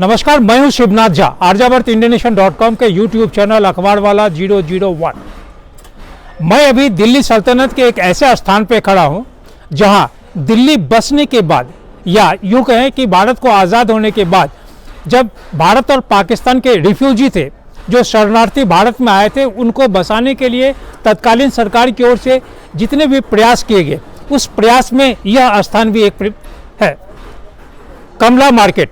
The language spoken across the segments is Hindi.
नमस्कार, मैं हूं शिवनाथ झा। arjavarth-indiannation.com के यूट्यूब चैनल अखबार वाला 001। मैं अभी दिल्ली सल्तनत के एक ऐसे स्थान पे खड़ा हूं जहां दिल्ली बसने के बाद, या यूं कहें कि भारत को आज़ाद होने के बाद, जब भारत और पाकिस्तान के रिफ्यूजी थे, जो शरणार्थी भारत में आए थे, उनको बसाने के लिए तत्कालीन सरकार की ओर से जितने भी प्रयास किए गए, उस प्रयास में यह स्थान भी एक है, कमला मार्केट।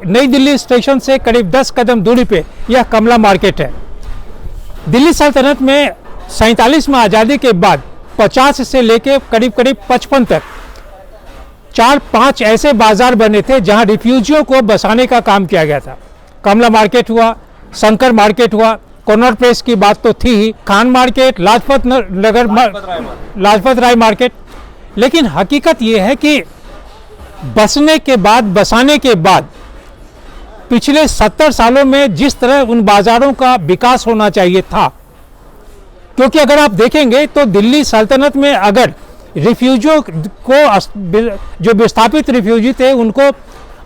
नई दिल्ली स्टेशन से करीब 10 कदम दूरी पे यह कमला मार्केट है। दिल्ली सल्तनत में 47 में आज़ादी के बाद 50 से लेके करीब 55 तक 4-5 ऐसे बाजार बने थे जहां रिफ्यूजियों को बसाने का काम किया गया था। कमला मार्केट हुआ, शंकर मार्केट हुआ, कॉर्नर प्लेस की बात तो थी ही, खान मार्केट, लाजपत राय मार्केट। लेकिन हकीकत यह है कि बसने के बाद, बसाने के बाद पिछले 70 सालों में जिस तरह उन बाज़ारों का विकास होना चाहिए था, क्योंकि अगर आप देखेंगे तो दिल्ली सल्तनत में अगर रिफ्यूजियों को, जो विस्थापित रिफ्यूजी थे, उनको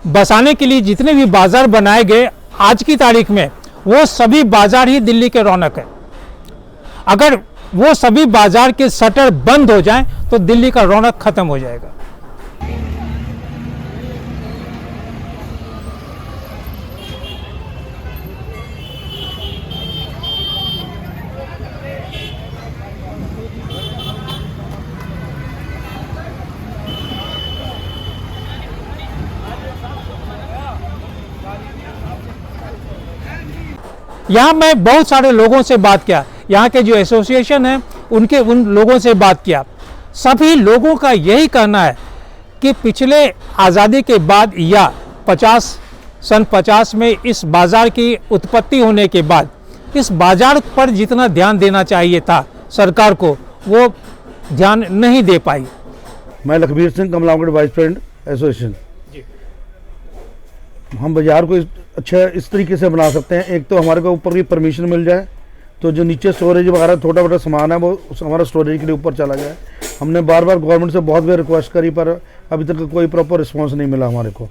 बसाने के लिए जितने भी बाज़ार बनाए गए आज की तारीख में, वो सभी बाज़ार ही दिल्ली के रौनक है। अगर वो सभी बाज़ार के शटर बंद हो जाएं तो दिल्ली का रौनक खत्म हो जाएगा। यहाँ मैं बहुत सारे लोगों से बात किया, यहाँ के जो एसोसिएशन हैं उन लोगों से बात किया। सभी लोगों का यही कहना है कि पिछले आज़ादी के बाद या सन 50 में इस बाज़ार की उत्पत्ति होने के बाद इस बाज़ार पर जितना ध्यान देना चाहिए था सरकार को, वो ध्यान नहीं दे पाई। मैं लखबीर सिंह, कमला मार्केट वाइस प्रेसिडेंट एसोसिएशन। हम बाज़ार को अच्छा इस तरीके से बना सकते हैं, एक तो हमारे को ऊपर की परमिशन मिल जाए, तो जो नीचे स्टोरेज वगैरह छोटा मोटा सामान है वो हमारा स्टोरेज के लिए ऊपर चला जाए। हमने बार बार गवर्नमेंट से बहुत बार रिक्वेस्ट करी, पर अभी तक कोई प्रॉपर रिस्पांस नहीं मिला हमारे को।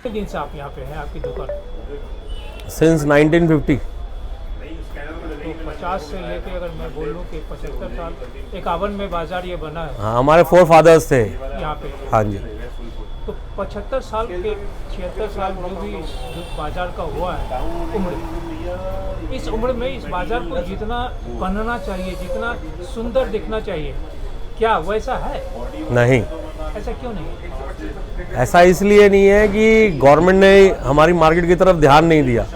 कितने दिन से आप यहाँ पे हैं, आपकी दुकान? सिंस 1950। तो 50 से लेके अगर मैं बोलूँ कि 75 साल, 51 में बाजार ये बना है। हाँ, हमारे 4 फादर्स थे यहाँ पे। हाँ जी। तो 75 साल के 76 साल जो भी जो बाजार का हुआ है उम्र, इस उम्र में इस बाजार को जितना बनना चाहिए, जितना सुंदर दिखना चाहिए, क्या वैसा है? नहीं। ऐसा क्यों नहीं? ऐसा इसलिए नहीं है कि गवर्नमेंट ने हमारी मार्केट की तरफ ध्यान नहीं दिया।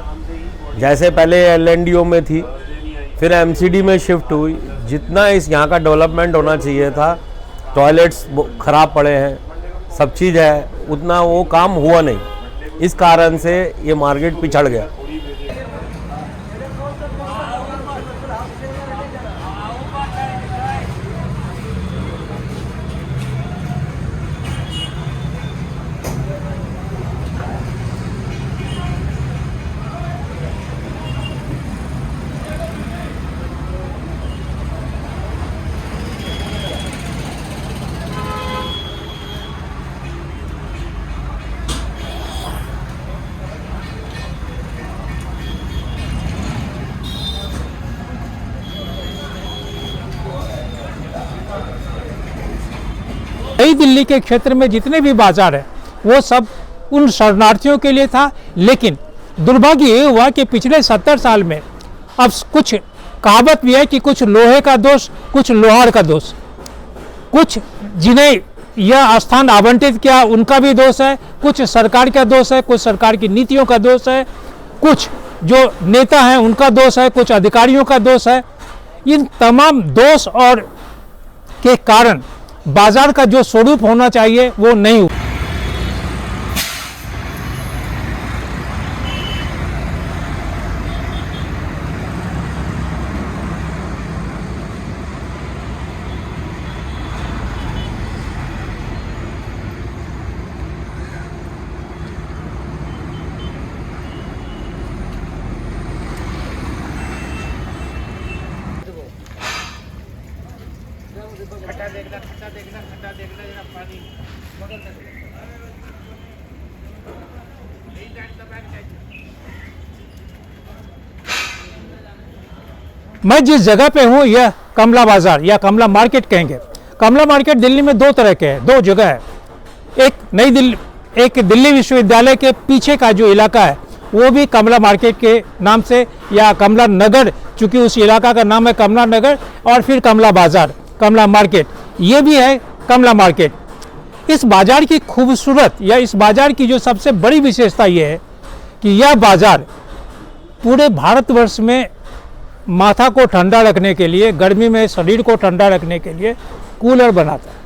जैसे पहले LNDO में थी, फिर MCD में शिफ्ट हुई। जितना इस यहाँ का डेवलपमेंट होना चाहिए था, टॉयलेट्स ख़राब पड़े हैं, सब चीज़ है, उतना वो काम हुआ नहीं। इस कारण से ये मार्केट पिछड़ गया। नई दिल्ली के क्षेत्र में जितने भी बाजार हैं वो सब उन शरणार्थियों के लिए था। लेकिन दुर्भाग्य ये हुआ कि पिछले 70 साल में अब कुछ कहावत भी है कि कुछ लोहे का दोष, कुछ लोहार का दोष, कुछ जिन्हें यह स्थान आवंटित किया उनका भी दोष है, कुछ सरकार का दोष है, कुछ सरकार की नीतियों का दोष है, कुछ जो नेता हैं उनका दोष है, कुछ अधिकारियों का दोष है। इन तमाम दोष और के कारण बाजार का जो स्वरूप होना चाहिए वो नहीं हुआ। मैं जिस जगह पे हूँ यह कमला बाजार या कमला मार्केट कहेंगे। कमला मार्केट दिल्ली में दो तरह के हैं, दो जगह है। एक दिल्ली विश्वविद्यालय के पीछे का जो इलाका है वो भी कमला मार्केट के नाम से या कमला नगर, चूंकि उस इलाका का नाम है कमला नगर, और फिर कमला बाजार, कमला मार्केट, ये भी है कमला मार्केट। इस बाजार की खूबसूरत या इस बाजार की जो सबसे बड़ी विशेषता ये है कि यह बाजार पूरे भारतवर्ष में माथा को ठंडा रखने के लिए, गर्मी में शरीर को ठंडा रखने के लिए कूलर बनाता है।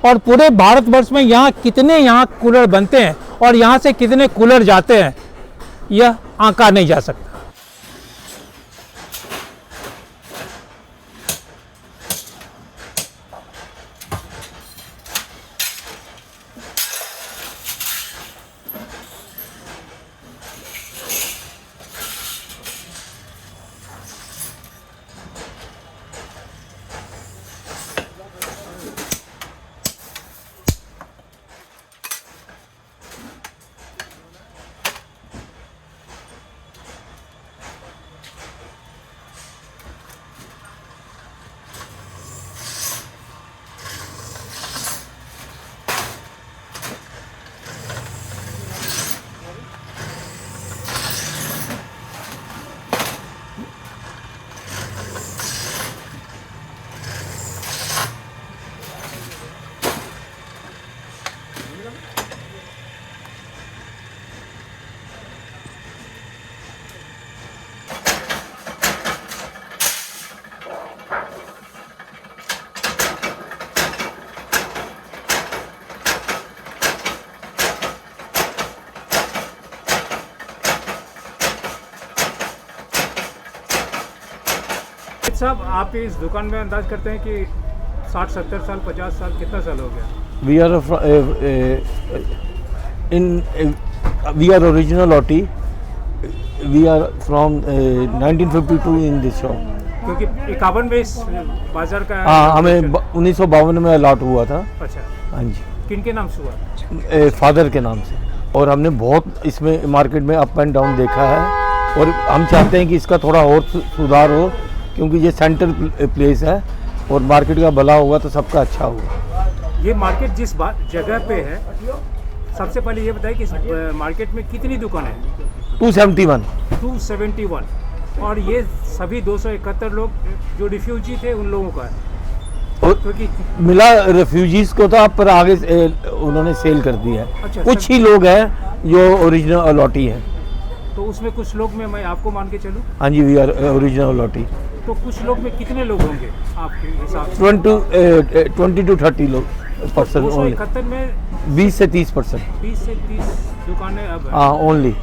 और पूरे भारतवर्ष में कितने कूलर बनते हैं और यहाँ से कितने कूलर जाते हैं यह आंका नहीं जा सकता। साहब, आप इस दुकान में अंदाज करते हैं कि 60, 70 साल, 50 साल, कितना साल हो गया? We are original OT. We are from 1952 in this shop. क्योंकि 51 में इस बाजार का हाँ, हमें 1952 में अलॉट हुआ था। अच्छा, हाँ जी। किन के नाम से हुआ? फादर के नाम से। और हमने बहुत इसमें मार्केट में अप एंड डाउन देखा है और हम चाहते हैं कि इसका थोड़ा और सुधार हो, क्योंकि ये सेंटर प्लेस है और मार्केट का भला होगा तो सबका अच्छा होगा। ये मार्केट जिस जगह पे है, सबसे पहले ये बताइए कि इस मार्केट में कितनी दुकान है? 271। और ये सभी 271 लोग जो रिफ्यूजी थे उन लोगों का है? और क्योंकि मिला रेफ्यूजीज को था, पर आगे उन्होंने सेल कर दिया है। अच्छा, कुछ ही लोग हैं जो ओरिजिनल अलॉटी हैं। तो उसमें कुछ लोग में मैं आपको मान के चलूँ? हाँ जी, वी आर ओरिजिनल अलॉटी। तो कुछ लोग में कितने लोग होंगे आपके हिसाब से? 20 to 30 लोग पर्सन ओनली। 271 में 20 से 30%। 20 से 30 दुकानें अब हैं। हाँ, ओनली।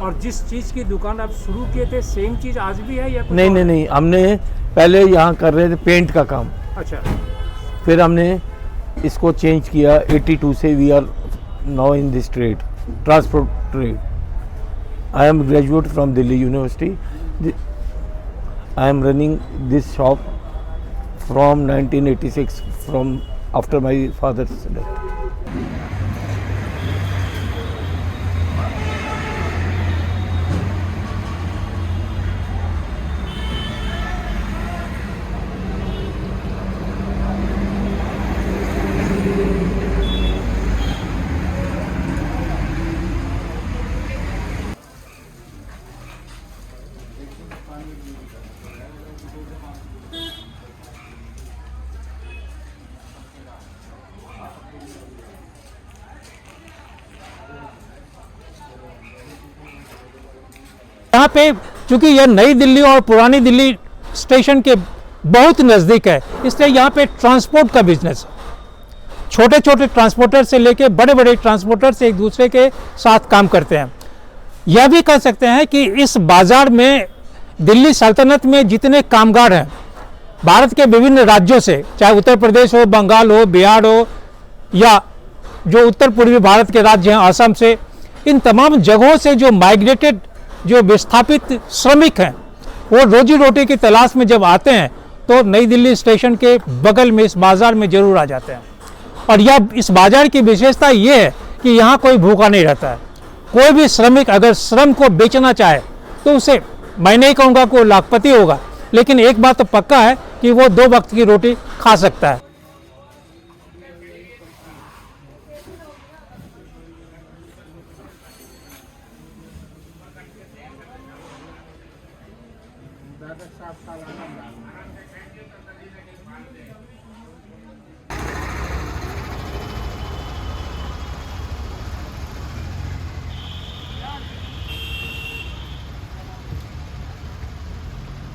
और जिस चीज़ की दुकान आप शुरू किए थे सेम चीज़ आज भी है या कुछ नहीं और? नहीं नहीं, हमने पहले यहाँ कर रहे थे पेंट का काम, अच्छा, फिर हमने इसको चेंज किया 82 से। We are now in this trade, transport trade. I am graduate from Delhi university. I am running this shop from 1986, from after my father's death. यहाँ पे चूंकि यह नई दिल्ली और पुरानी दिल्ली स्टेशन के बहुत नज़दीक है, इसलिए यहाँ पे ट्रांसपोर्ट का बिजनेस, छोटे छोटे ट्रांसपोर्टर से लेके बड़े बड़े ट्रांसपोर्टर से एक दूसरे के साथ काम करते हैं। यह भी कह सकते हैं कि इस बाज़ार में दिल्ली सल्तनत में जितने कामगार हैं भारत के विभिन्न राज्यों से, चाहे उत्तर प्रदेश हो, बंगाल हो, बिहार हो, या जो उत्तर पूर्वी भारत के राज्य हैं असम से, इन तमाम जगहों से जो माइग्रेटेड, जो विस्थापित श्रमिक हैं, वो रोजी रोटी की तलाश में जब आते हैं तो नई दिल्ली स्टेशन के बगल में इस बाज़ार में ज़रूर आ जाते हैं। और यह इस बाज़ार की विशेषता ये है कि यहाँ कोई भूखा नहीं रहता है। कोई भी श्रमिक अगर श्रम को बेचना चाहे तो उसे, मैं नहीं कहूँगा कि वो लाखपति होगा, लेकिन एक बात तो पक्का है कि वो 2 वक्त की रोटी खा सकता है।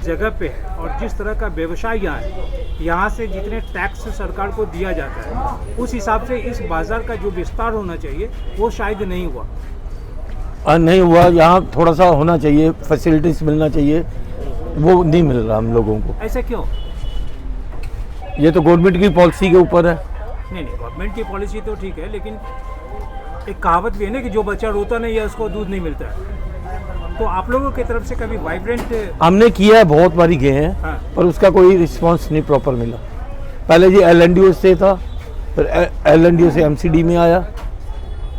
जगह पे है और जिस तरह का व्यवसाय यहाँ है, यहाँ से जितने टैक्स सरकार को दिया जाता है उस हिसाब से इस बाज़ार का जो विस्तार होना चाहिए वो शायद नहीं हुआ। नहीं हुआ, यहाँ थोड़ा सा होना चाहिए, फैसिलिटीज मिलना चाहिए, वो नहीं मिल रहा हम लोगों को। ऐसा क्यों? ये तो गवर्नमेंट की पॉलिसी के ऊपर है। नहीं, गवर्नमेंट की पॉलिसी तो ठीक है, लेकिन एक कहावत भी है ना कि जो बच्चा रोता नहीं है उसको दूध नहीं मिलता है। तो आप लोगों की तरफ से कभी वाइब्रेंट हमने किया है, बहुत बारी गए हैं, हाँ। पर उसका कोई रिस्पांस नहीं प्रॉपर मिला। पहले जी LNDO से था, फिर LNDO से MCD में आया,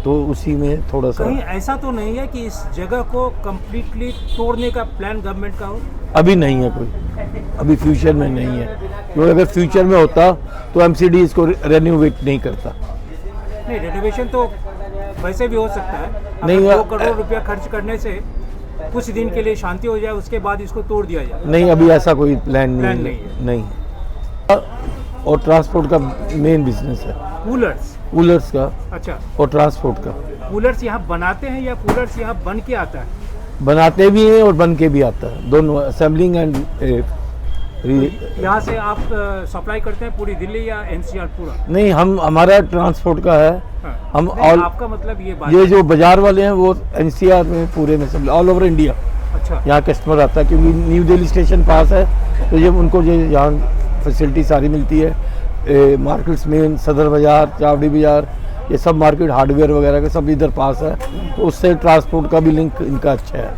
तो उसी में थोड़ा सा। कहीं ऐसा तो नहीं है कि इस जगह को कम्प्लीटली तोड़ने का प्लान गवर्नमेंट का हो? अभी नहीं है कोई, अभी फ्यूचर में नहीं है, क्योंकि अगर फ्यूचर में होता तो MCD इसको रेनोवेट नहीं करता। नहीं, रेनोवेशन तो वैसे भी हो सकता है। नहीं, 2 करोड़ रुपया खर्च करने से कुछ दिन के लिए शांति हो जाए, उसके बाद इसको तोड़ दिया जाए। नहीं, अभी ऐसा कोई प्लान नहीं नहीं है। नहीं। और ट्रांसपोर्ट का मेन बिजनेस है, कूलर्स का। अच्छा। और ट्रांसपोर्ट का। कूलर्स यहाँ बनाते हैं या कूलर्स यहाँ बन के आता है? बनाते भी हैं और बन के भी आता है, दोनों, असेंबलिंग एंड। यहाँ से आप सप्लाई करते हैं पूरी दिल्ली या NCR पूरा? नहीं, हमारा ट्रांसपोर्ट का है। हाँ। हम ऑल, आपका मतलब ये जो बाजार वाले हैं वो NCR में पूरे में सब, ऑल ओवर इंडिया। अच्छा। यहाँ कस्टमर आता है क्योंकि न्यू दिल्ली स्टेशन पास है, तो ये उनको यहाँ फैसिलिटी सारी मिलती है। मार्केट्स में सदर बाज़ार, चावड़ी बाज़ार, ये सब मार्केट हार्डवेयर वगैरह के सब इधर पास है, तो उससे ट्रांसपोर्ट का भी लिंक इनका अच्छा है।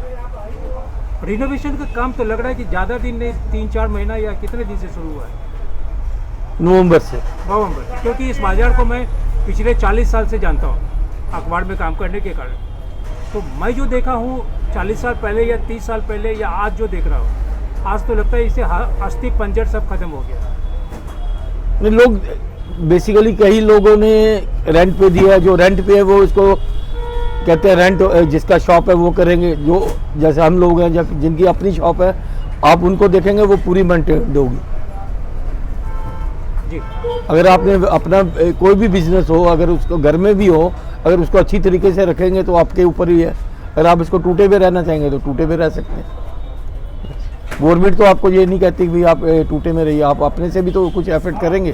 रिनोवेशन का काम तो लग रहा है कि ज़्यादा दिन नहीं, 3-4 महीना या कितने दिन से शुरू हुआ है? नवंबर से। नवंबर, क्योंकि इस बाज़ार को मैं पिछले 40 साल से जानता हूँ अखबार में काम करने के कारण। तो मैं जो देखा हूँ 40 साल पहले या 30 साल पहले या आज जो देख रहा हूँ, आज तो लगता है इसे अस्थि पंजर सब खत्म हो गया। लोग बेसिकली कई लोगों ने रेंट पे दिया, जो रेंट पे है वो इसको कहते हैं रेंट, जिसका शॉप है वो करेंगे। जो जैसे हम लोग हैं जिनकी अपनी शॉप है, आप उनको देखेंगे वो पूरी मेंटेन होगी। जी। अगर आपने अपना कोई भी बिजनेस हो, अगर उसको घर में भी हो, अगर उसको अच्छी तरीके से रखेंगे तो आपके ऊपर ही है। अगर आप इसको टूटे पे रहना चाहेंगे तो टूटे पे रह सकते हैं। गवर्नमेंट तो आपको ये नहीं कहती कि आप टूटे में रहिए, आप अपने से भी तो कुछ एफर्ट करेंगे।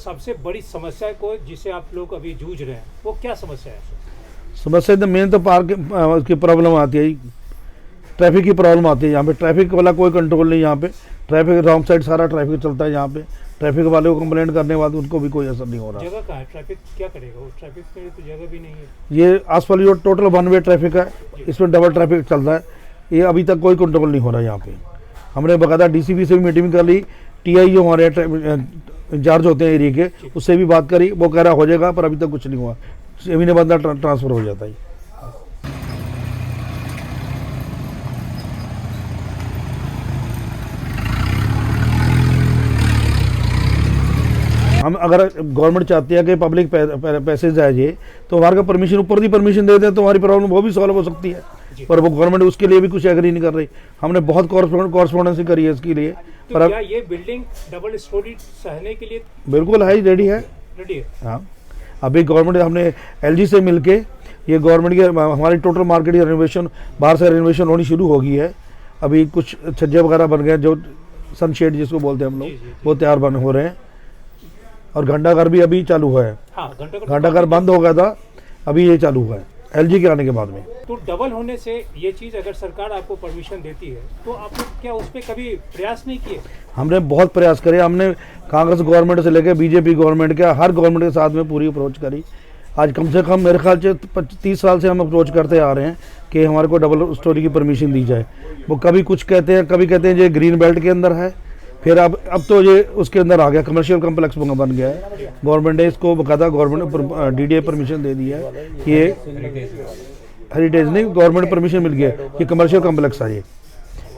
सबसे बड़ी समस्या को जिसे आप लोग अभी जूझ रहे हैं वो क्या समस्या है? समस्या तो मेन तो पार्क की प्रॉब्लम आती है, ट्रैफिक की प्रॉब्लम आती है। यहाँ पे ट्रैफिक वाला कोई कंट्रोल नहीं, यहाँ पे ट्रैफिक रॉन्ग साइड सारा ट्रैफिक चलता है। यहाँ पे ट्रैफिक वाले को कंप्लेंट करने के बाद उनको भी कोई असर नहीं हो रहा। जगह कहाँ है? ट्रैफिक क्या करेगा? वो ट्रैफिक के लिए तो जगह भी नहीं है। ये आसपास जो टोटल 1 वे ट्रैफिक है, इसमें डबल ट्रैफिक चल रहा है। ये अभी तक कोई कंट्रोल नहीं हो रहा है यहाँ पे। हमने बकायदा DCP से भी मीटिंग कर ली, TI जो हमारे इंचार्ज होते हैं एरिया के, उससे भी बात करी, वो कह रहा हो जाएगा, पर अभी तक कुछ नहीं हुआ। महीने बाद ट्रांसफ़र हो जाता है। हम अगर गवर्नमेंट चाहती है कि पब्लिक पैसे जाए ये, तो हमारे को परमिशन ऊपर की परमिशन दे दें तो हमारी प्रॉब्लम वो भी सॉल्व हो सकती है, पर वो गवर्नमेंट उसके लिए भी कुछ एग्री नहीं कर रही। हमने बहुत कॉरस्पॉन्डेंसी करी है इसके लिए। तो पर क्या ये बिल्डिंग डबल स्टोरी सहने के लिए बिल्कुल है, रेडी है। रेडी है? हाँ, अभी गवर्नमेंट हमने एलजी से मिलके ये गवर्नमेंट की हमारी टोटल मार्केट की रेनोवेशन, बाहर से रेनोवेशन होनी शुरू हो गई है। अभी कुछ छज्जे वगैरह बन गए जो सनशेड जिसको बोलते हैं हम लोग, वो तैयार बन हो रहे हैं। और घंटाघर भी अभी चालू हुआ है। हाँ, घंटाघर बंद हो गया था, अभी ये चालू हुआ है एलजी के आने के बाद में। तो डबल होने से ये चीज़ अगर सरकार आपको परमिशन देती है तो आप लोग क्या उस पर कभी प्रयास नहीं किए? हमने बहुत प्रयास करे, हमने कांग्रेस गवर्नमेंट से लेकर बीजेपी गवर्नमेंट के हर गवर्नमेंट के साथ में पूरी अप्रोच करी। आज कम से कम मेरे ख्याल से 30 साल से हम अप्रोच करते आ रहे हैं कि हमारे को डबल स्टोरी की परमिशन दी जाए। वो कभी कुछ कहते हैं, कभी कहते हैं ये ग्रीन बेल्ट के अंदर है, फिर अब तो ये उसके अंदर आ गया, कमर्शियल कम्प्लेक्स बन गया है। गवर्नमेंट ने इसको बकायदा गवर्नमेंट डीडीए परमिशन दे दी है। ये हेरिटेज नहीं, गवर्नमेंट परमिशन मिल गया, ये कमर्शियल कम्प्लेक्स है। ये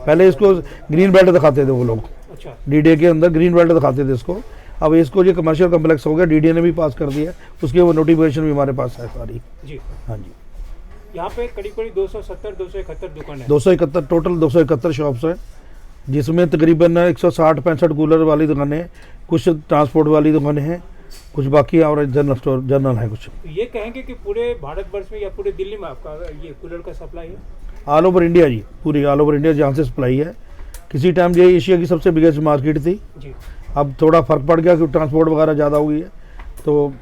पहले इसको ग्रीन बेल्ट दिखाते थे वो लोग, अच्छा, डीडीए के अंदर ग्रीन बेल्ट दिखाते थे इसको। अब इसको ये कमर्शियल कम्प्लेक्स हो गया, डीडीए ने भी पास कर दिया, उसकी वो नोटिफिकेशन भी हमारे पास है सारी। जी हाँ जी, यहाँ पे करीब 270-271 दुकान है। 271 टोटल 271 शॉप्स हैं, जिसमें तकरीबन 160-65 कूलर वाली दुकानें हैं, कुछ ट्रांसपोर्ट वाली दुकानें हैं, कुछ बाकी और जनरल है कुछ। तो ये कहेंगे कि पूरे भारतवर्ष में या पूरे दिल्ली में आपका ये कूलर का सप्लाई है? ऑल ओवर इंडिया जी, पूरी ऑल ओवर इंडिया जहाँ से सप्लाई है। किसी टाइम ये एशिया की सबसे बिगेस्ट मार्केट थी, जी। अब थोड़ा फर्क पड़ गया क्योंकि ट्रांसपोर्ट वगैरह ज़्यादा हो गई है, तो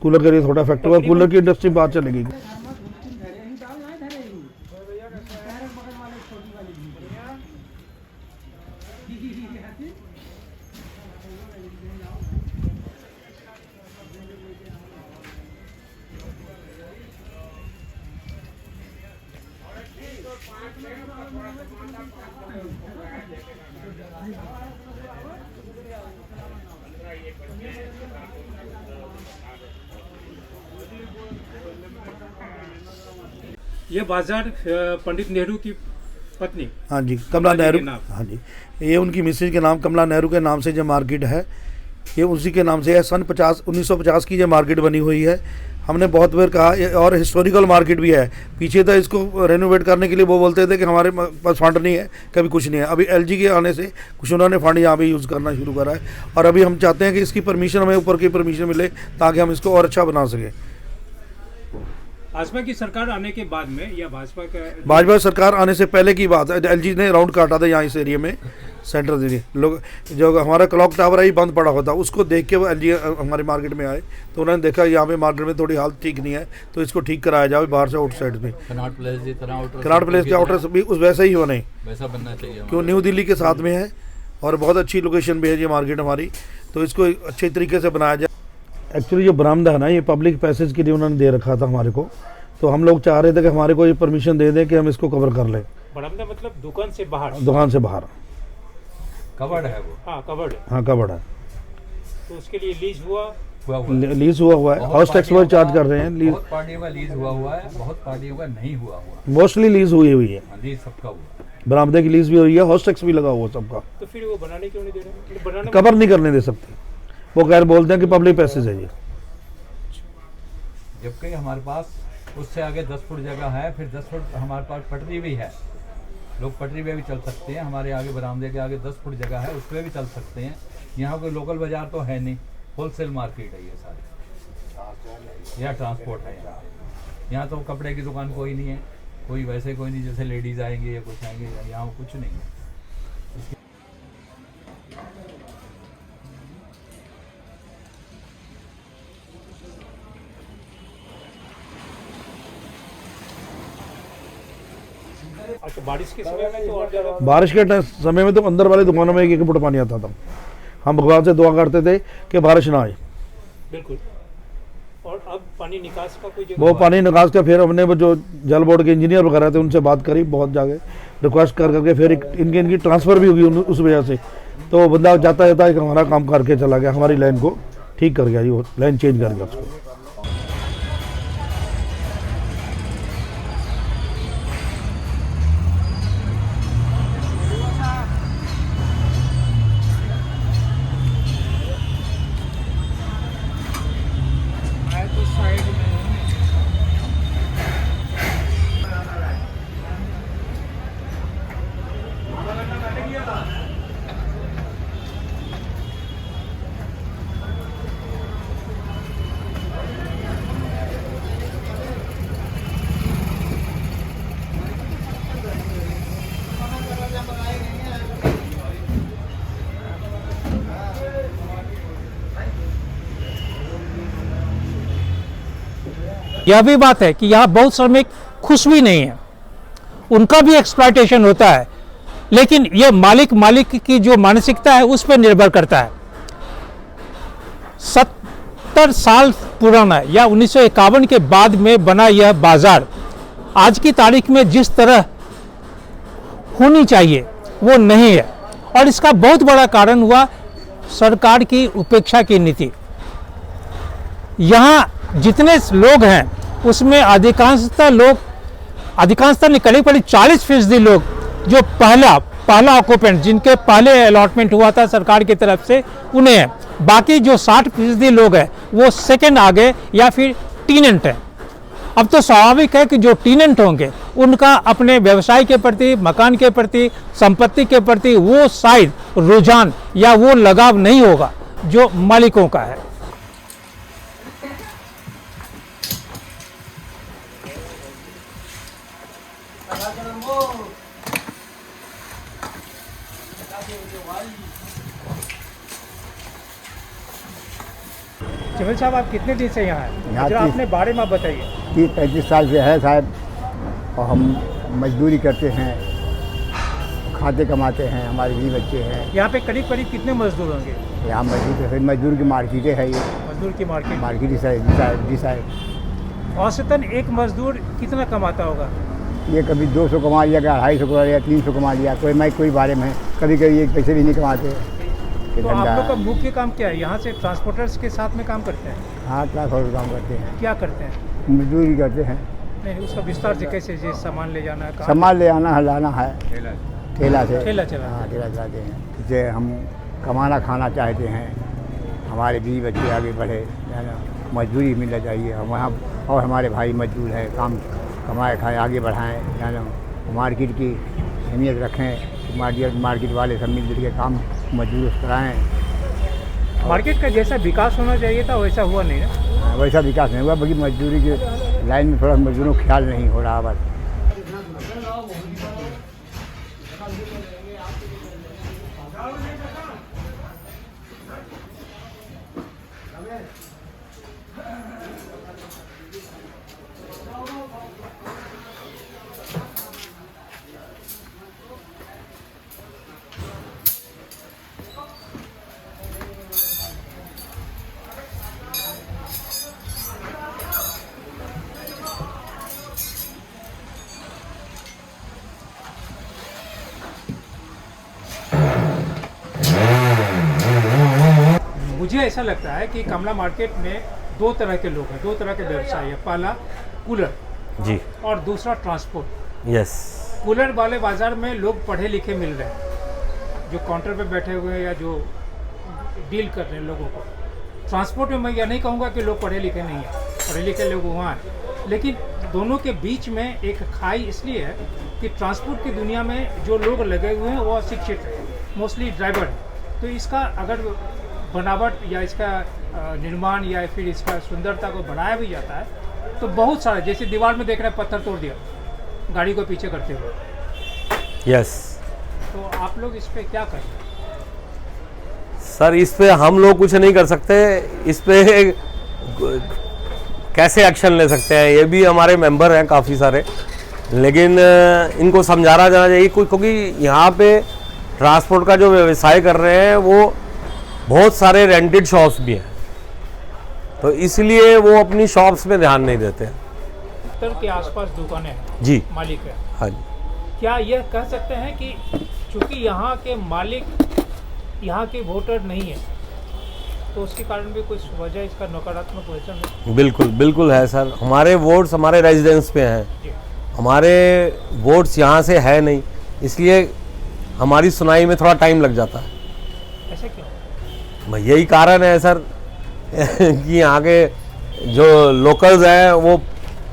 कूलर के लिए थोड़ा इफेक्ट हुआ। कूलर की इंडस्ट्री बाहर चलेगी। ये बाजार पंडित नेहरू की पत्नी, हाँ जी, कमला नेहरू, के नाम। हाँ जी, ये उनकी मिसेज के नाम, कमला नेहरू के नाम से जो मार्केट है, ये उसी के नाम से है। सन 1950 की ये मार्केट बनी हुई है। हमने बहुत बार कहा, और हिस्टोरिकल मार्केट भी है। पीछे था इसको रेनोवेट करने के लिए, वो बोलते थे कि हमारे पास फंड नहीं है, कभी कुछ नहीं है। अभी एलजी के आने से कुछ उन्होंने फंड यहाँ पे यूज़ करना शुरू करा है, और अभी हम चाहते हैं कि इसकी परमिशन, हमें ऊपर की परमिशन मिले ताकि हम इसको और अच्छा बना सकें। भाजपा की सरकार आने के बाद में या भाजपा सरकार आने से पहले की बात है, एलजी ने राउंड काटा था यहाँ इस एरिया में, सेंटर एरिया लोग, जो हमारा क्लॉक टावर है बंद पड़ा होता, उसको देख के वो एलजी हमारे मार्केट में आए, तो उन्होंने देखा यहाँ पे मार्केट में थोड़ी हालत ठीक नहीं है, तो इसको ठीक कराया जाए बाहर से, आउटसाइड में। कनॉट प्लेस के आउटर भी उस वैसा ही होने, वैसा बनना चाहिए, क्यों न्यू दिल्ली के साथ में है और बहुत अच्छी लोकेशन भी है ये मार्केट हमारी, तो इसको अच्छे तरीके से बनाया जाए। एक्चुअली जो बरामदा है ना, ये पब्लिक पैसेज के लिए उन्होंने दे रखा था हमारे को, तो हम लोग चाह रहे थे कि हमारे को ये परमिशन दे दें कि हम इसको कवर कर लें। बरामदा मतलब दुकान से बाहर? दुकान से बाहर कवर्ड है वो। हाँ, कवर्ड है। हाँ, कवर्ड है। तो उसके लिए लीज हुआ लीज हुआ है, हाउस टैक्स वो चार्ज कर रहे हैं। लीज बहुत पार्टियों का लीज हुआ है, बहुत पार्टियों का नहीं हुआ। मोस्टली लीज हुई है, लीज सबका हुआ, बरामदे की लीज भी हुई है, हाउस टैक्स भी लगा हुआ सबका। तो फिर वो बनाने क्यों नहीं दे रहे? बनाने कवर नहीं करने दे सकते, वो खैर बोलते हैं कि पब्लिक पैसेज है ये। जबकि हमारे पास उससे आगे 10 फुट जगह है, फिर 10 फुट हमारे पास पटरी भी है, लोग पटरी पे भी चल सकते हैं। हमारे आगे बरामदे के आगे 10 फुट जगह है, उस पर भी चल सकते हैं। यहाँ कोई लोकल बाजार तो है नहीं, होलसेल मार्केट है ये सारी, यहाँ ट्रांसपोर्ट है। यहाँ तो कपड़े की दुकान कोई नहीं है, कोई वैसे कोई नहीं जैसे लेडीज़ आएंगे या कुछ आएंगे, यहाँ कुछ नहीं है। अच्छा, बारिश के समय में तो और ज़्यादा। बारिश के समय में तो अंदर वाली दुकानों में 1-1 फुट पानी आता था। हम भगवान से दुआ करते थे कि बारिश ना आए। बिल्कुल। और अब पानी निकास का कोई वो पानी निकास का, फिर हमने वो जो जल बोर्ड के इंजीनियर वगैरह थे उनसे बात करी, बहुत जाके रिक्वेस्ट कर करके, फिर इनकी ट्रांसफ़र भी होगी उस वजह से, तो बंदा जाता जाता है हमारा काम करके चला गया, हमारी लाइन को ठीक कर गया जी, वो लाइन चेंज कर गया उसको। यह भी बात है कि यहाँ बहुत श्रमिक खुश भी नहीं है, उनका भी एक्सप्लॉयटेशन होता है, लेकिन यह मालिक की जो मानसिकता है उस पर निर्भर करता है। 70 साल पुराना या 1951 के बाद में बना यह बाजार आज की तारीख में जिस तरह होनी चाहिए वो नहीं है, और इसका बहुत बड़ा कारण हुआ सरकार की उपेक्षा की नीति। यहाँ जितने लोग हैं उसमें अधिकांशतः नहीं, करीब 40% लोग जो पहला ऑक्यूपेंट, जिनके पहले अलॉटमेंट हुआ था सरकार की तरफ से, उन्हें है। बाकी जो 60% लोग हैं वो सेकंड आ गए या फिर टीनेंट हैं। अब तो स्वाभाविक है कि जो टीनेंट होंगे उनका अपने व्यवसाय के प्रति, मकान के प्रति, संपत्ति के प्रति वो शायद रुझान या वो लगाव नहीं होगा जो मालिकों का है। जमील साहब, आप कितने दिन से यहाँ हैं? यहाँ जरा 30 अपने बारे में बताइए। 30-35 साल से है साहब, और हम मजदूरी करते हैं, खाते कमाते हैं, हमारे भी बच्चे हैं। यहाँ पे करीब कितने मजदूर होंगे? यहाँ मजदूर की मार्केटें है, ये मजदूर की मार्केट जी साहब। औसतन एक मजदूर कितना कमाता होगा? ये कभी 200 कमा लिया, 250 कमा लिया, 300 कमा लिया, कोई बारे में कभी एक पैसे भी नहीं कमाते। तो आप लोग का मुख्य काम क्या है? यहाँ से ट्रांसपोर्टर्स के साथ में काम करते हैं? हाँ, ट्रांसपोर्ट काम करते हैं। क्या करते हैं? मजदूरी करते हैं। नहीं, उसका विस्तार से कैसे, जे सामान ले जाना है? सामान ले आना है, लाना है, ठेला से। ठेला चला? हाँ, ठेला चलाते हैं। जैसे हम कमाना खाना चाहते हैं, हमारे बीवी बच्चे आगे बढ़े, है ना, मजदूरी मिलना चाहिए। हम वहाँ, और हमारे भाई मजदूर हैं, काम कमाए खाए आगे बढ़ाएँ, है ना, मार्केट की अहमियत रखें, मार्केट वाले सब मिल के काम मजदूर कराएँ। मार्केट का जैसा विकास होना चाहिए था वैसा हुआ नहीं ना? वैसा विकास नहीं हुआ, बल्कि मजदूरी के लाइन में थोड़ा मजदूरों का ख्याल नहीं हो रहा बस। मुझे ऐसा लगता है कि कमला मार्केट में दो तरह के लोग हैं, दो तरह के व्यवसाय है। पहला कूलर जी, और दूसरा ट्रांसपोर्ट। यस। कूलर वाले बाजार में लोग पढ़े लिखे मिल रहे हैं, जो काउंटर पे बैठे हुए हैं या जो डील कर रहे हैं लोगों को। ट्रांसपोर्ट में मैं यह नहीं कहूँगा कि लोग पढ़े लिखे नहीं हैं, पढ़े लिखे लोग वहाँ हैं, लेकिन दोनों के बीच में एक खाई इसलिए है कि ट्रांसपोर्ट की दुनिया में जो लोग लगे हुए हैं वो अशिक्षित हैं, मोस्टली ड्राइवर हैं। तो इसका अगर बनावट या इसका निर्माण या फिर इसका सुंदरता को बनाया भी जाता है तो बहुत सारा, जैसे दीवार में देख रहे हैं पत्थर तोड़ दिया गाड़ी को पीछे करते हुए। यस। तो आप लोग इस पे क्या करें? सर, इस पे हम लोग कुछ नहीं कर सकते, इस पे कैसे एक्शन ले सकते हैं ये भी हमारे मेंबर हैं काफ़ी सारे, लेकिन इनको समझाना जाना चाहिए क्योंकि यहाँ पे ट्रांसपोर्ट का जो व्यवसाय कर रहे हैं वो बहुत सारे रेंटेड शॉप्स भी हैं, तो इसलिए वो अपनी शॉप्स में ध्यान नहीं देते। उत्तर के आसपास दुकानें हैं, जी, मालिक है। हाँ जी। क्या यह कह सकते हैं कि चूंकि यहाँ के मालिक यहाँ के वोटर नहीं है तो उसके कारण भी कुछ वजह इसका नकारात्मक वजह है? बिल्कुल बिल्कुल है सर, हमारे वोट्स हमारे रेजिडेंस पे हैं, हमारे वोट्स यहाँ से है नहीं, इसलिए हमारी सुनाई में थोड़ा टाइम लग जाता है। ऐसा क्यों? भाई यही कारण है सर कि यहाँ के जो लोकल्स हैं वो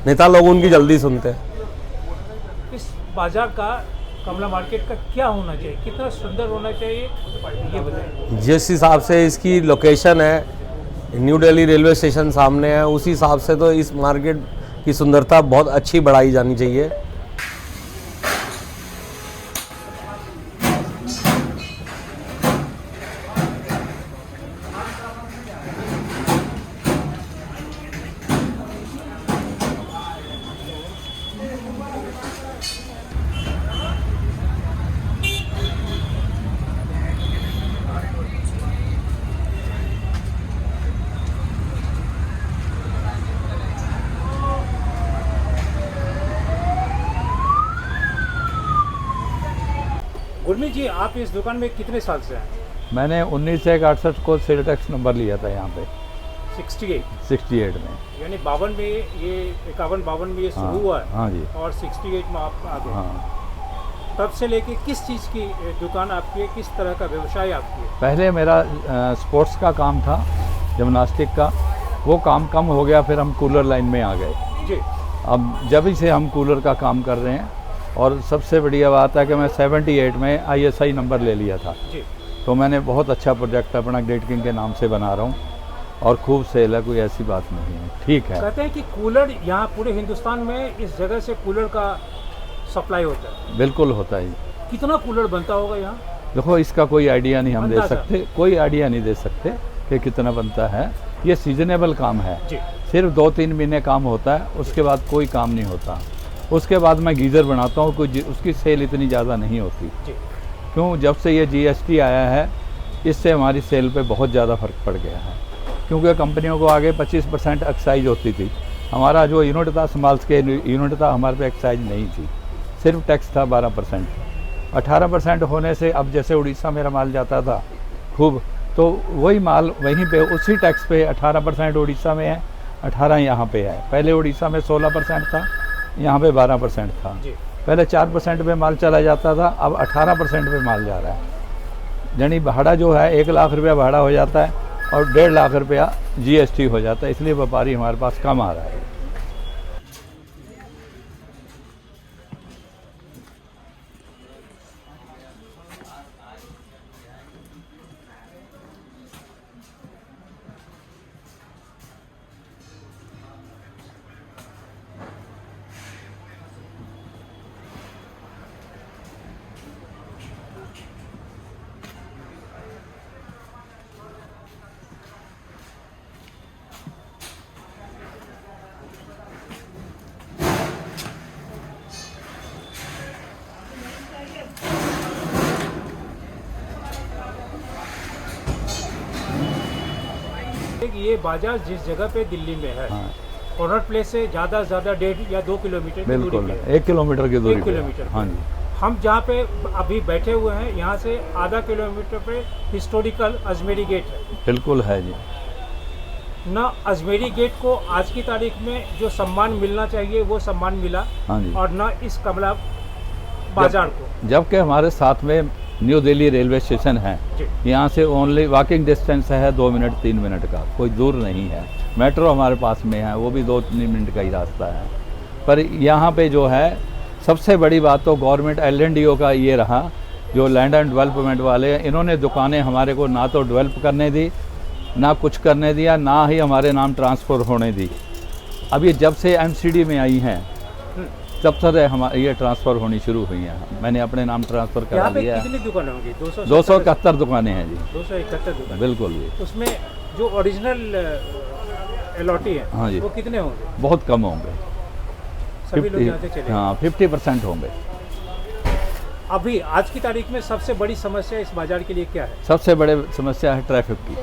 नेता लोग उनकी जल्दी सुनते हैं। इस बाजार का, कमला मार्केट का क्या होना चाहिए, कितना सुंदर होना चाहिए ये बताइए। जिस हिसाब से इसकी लोकेशन है, न्यू दिल्ली रेलवे स्टेशन सामने है, उसी हिसाब से तो इस मार्केट की सुंदरता बहुत अच्छी बढ़ाई जानी चाहिए। गुरमीत जी, आप इस दुकान में कितने साल से हैं? मैंने 1968 को सेल टैक्स नंबर लिया था यहाँ पे 68 में। यानी 52 में ये 51-52 में ये शुरू हुआ है। हाँ जी। और 68 में आप आ गए। हाँ, तब से लेके किस चीज़ की दुकान आपकी है, किस तरह का व्यवसाय आपकी है? पहले मेरा स्पोर्ट्स का काम था, जिम्नास्टिक का। वो काम कम हो गया, फिर हम कूलर लाइन में आ गए। जी। अब जब से हम कूलर का काम कर रहे हैं, और सबसे बढ़िया बात है कि मैं 78 में ISI नंबर ले लिया था। जी। तो मैंने बहुत अच्छा प्रोजेक्ट अपना ग्रेट किंग के नाम से बना रहा हूँ, और खूब सेल है, कोई ऐसी बात नहीं है, ठीक है। कहते हैं कि कूलर यहाँ पूरे हिंदुस्तान में इस जगह से कूलर का सप्लाई होता है। बिल्कुल होता है। कितना कूलर बनता होगा यहाँ? देखो, इसका कोई आइडिया नहीं हम दे अंदाज़ा। सकते, कोई आइडिया नहीं दे सकते कि कितना बनता है। ये सीजनेबल काम है, जी। सिर्फ 2-3 महीने काम होता है, उसके बाद कोई काम नहीं होता। उसके बाद मैं गीज़र बनाता हूँ, कोई उसकी सेल इतनी ज़्यादा नहीं होती। जी। क्यों? जब से ये GST आया है, इससे हमारी सेल पे बहुत ज़्यादा फ़र्क पड़ गया है। क्योंकि कंपनियों को आगे 25% एक्साइज होती थी, हमारा जो यूनिट था, स्मॉल स्केल यूनिट था, हमारे पे एक्साइज नहीं थी, सिर्फ टैक्स था 12%। 18% होने से अब जैसे उड़ीसा मेरा माल जाता था खूब, तो वही माल वहीं पे उसी टैक्स पे 18% उड़ीसा में है, 18 यहाँ पे है। पहले उड़ीसा में 16% था, यहाँ पे 12% था। जी। पहले 4% पे माल चला जाता था, अब 18% पे माल जा रहा है। यानी भाड़ा जो है 1 लाख रुपया भाड़ा हो जाता है, और 1.5 लाख रुपया GST हो जाता है, इसलिए व्यापारी हमारे पास कम आ रहा है। ये बाजार जिस जगह पे दिल्ली में है, हाँ। कॉर्नर प्लेस से ज़्यादा से ज़्यादा 1.5 या 2 किलोमीटर की दूरी बिल्कुल, पे है। 1 किलोमीटर की दूरी 1 पे। किलोमीटर। हाँ जी। हम जहाँ पे अभी बैठे हुए हैं, यहाँ से आधा किलोमीटर पे हिस्टोरिकल अजमेरी गेट है। बिल्कुल है जी। ना अजमेरी गेट को आज की तारीख में जो सम्मान मिलना चाहिए वो सम्मान मिला, हाँ जी। और ना इस कमला बाजार को। जबकि हमारे साथ में न्यू दिल्ली रेलवे स्टेशन है, जी। यहाँ से ओनली वॉकिंग डिस्टेंस है 2 मिनट 3 मिनट का, कोई दूर नहीं है। मेट्रो हमारे पास में है, वो भी 2-3 मिनट का ही रास्ता है। पर यहाँ पे जो है सबसे बड़ी बात तो गवर्नमेंट LNDO का ये रहा, जो लैंड एंड डेवलपमेंट वाले, इन्होंने दुकानें हमारे को ना तो डेवलप करने दी, ना कुछ करने दिया, ना ही हमारे नाम ट्रांसफ़र होने दी। अब ये जब से MCD में आई हैं, तब से हमारी ये ट्रांसफ़र होनी शुरू हुई हैं। मैंने अपने नाम ट्रांसफ़र करा यहाँ पे दिया है। कितनी दुकानें होंगी? 271 दुकानें हैं जी। 271 दुकान। बिल्कुल जी। उसमें जो ओरिजिनल अलॉटी है, हाँ जी। वो कितने होंगे? बहुत कम होंगे, सभी लोग यहाँ से चले। हाँ 50% होंगे। अभी आज की तारीख में सबसे बड़ी समस्या इस बाजार के लिए क्या है? सबसे बड़े समस्या है ट्रैफिक की।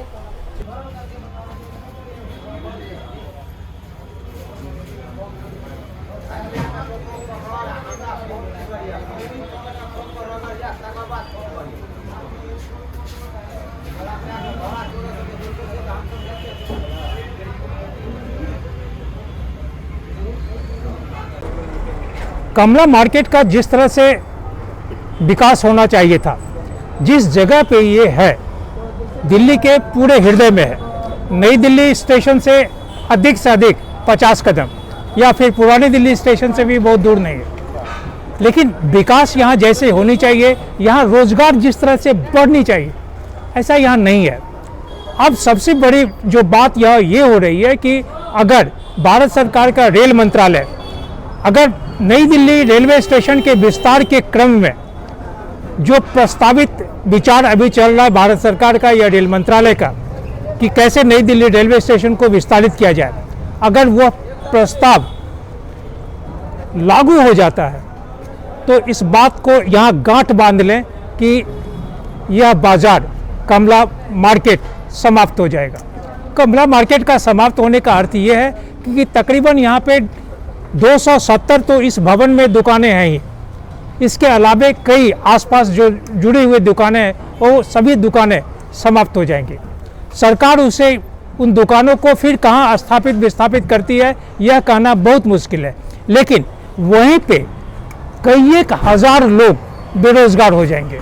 कमला मार्केट का जिस तरह से विकास होना चाहिए था, जिस जगह पे ये है, दिल्ली के पूरे हृदय में है। नई दिल्ली स्टेशन से अधिक 50 कदम, या फिर पुरानी दिल्ली स्टेशन से भी बहुत दूर नहीं है। लेकिन विकास यहाँ जैसे होनी चाहिए, यहाँ रोजगार जिस तरह से बढ़नी चाहिए, ऐसा यहाँ नहीं है। अब सबसे बड़ी जो बात यहाँ ये हो रही है कि अगर भारत सरकार का रेल मंत्रालय अगर नई दिल्ली रेलवे स्टेशन के विस्तार के क्रम में जो प्रस्तावित विचार अभी चल रहा है भारत सरकार का या रेल मंत्रालय का कि कैसे नई दिल्ली रेलवे स्टेशन को विस्तारित किया जाए, अगर वह प्रस्ताव लागू हो जाता है तो इस बात को यहाँ गांठ बांध लें कि यह बाजार कमला मार्केट समाप्त हो जाएगा। कमला मार्केट का समाप्त होने का अर्थ ये है कि तकरीबन यहाँ पे 270 तो इस भवन में दुकानें हैं ही, इसके अलावे कई आसपास जो जुड़ी हुई दुकानें हैं वो सभी दुकानें समाप्त हो जाएंगी। सरकार उसे उन दुकानों को फिर कहाँ स्थापित विस्थापित करती है यह कहना बहुत मुश्किल है, लेकिन वहीं पे कई एक हजार लोग बेरोजगार हो जाएंगे।